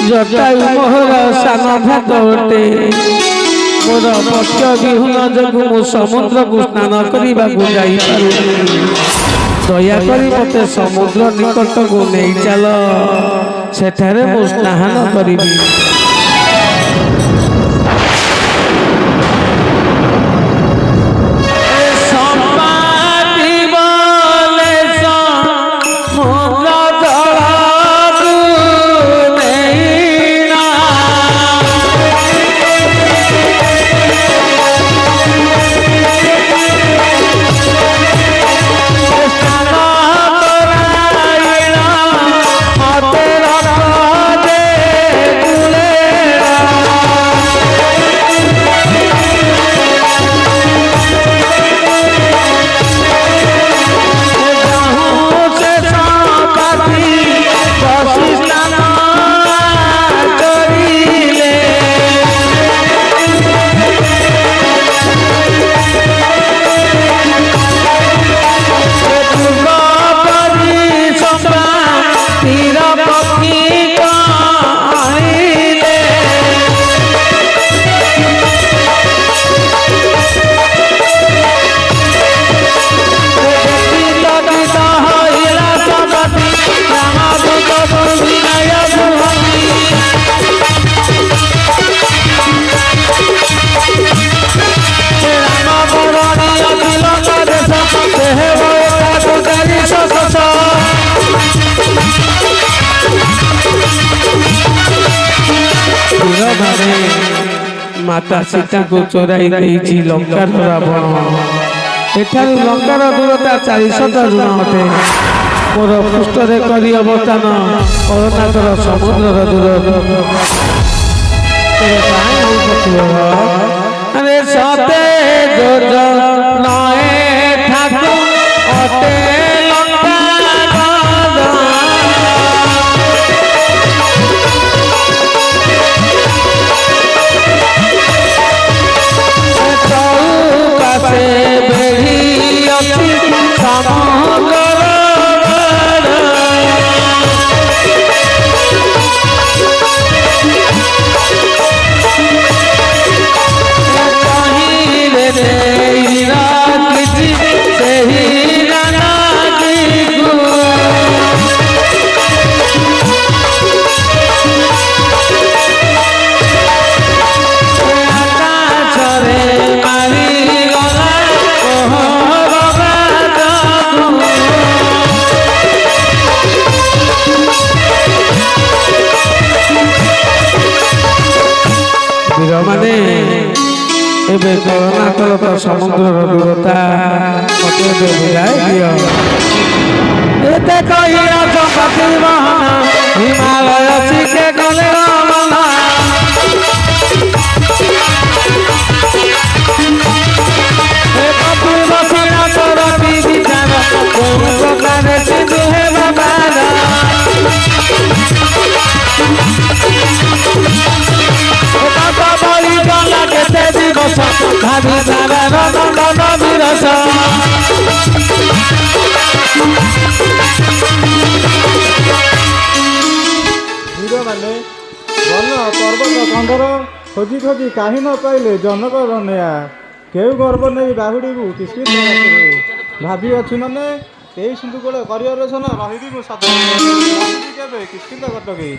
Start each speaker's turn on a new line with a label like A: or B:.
A: जटायु मोहर सान भात अटे मोर पक्ष विहुन जगु मु समुद्र को स्नान करने को जाइपारू दयाकरी मते समुद्र निकट को नहीं चल सेठारे मु स्नान करी माता सीता को चोराई देइछि लंकार रावण एठारु लंकार दूरता 400 ऋण अटे मोर पृष्ठरे करी अवतान अरुणाचल समुद्र दूर अरे सते जोज नए ठाकुर अटे माने एबे करुणाचल तो समुद्र दूरता मते बुझाए दियो एते कहिरा चंपती बहना हिमालय सिके गले मना ए कपु बसना करती विचार कोन प्रकार सिंधु हे बाबारा भाभी सारा नंदन विरस
B: हीरो माने वन पर्वत कंदर खोजी खोजी कहीं न पाइले जनक रनया केउ गर्व नहीं बाहुड़ी को किसकी भाभी अच्छी माने यही सिंधु कूल कर रही मु सत किसकी कटकी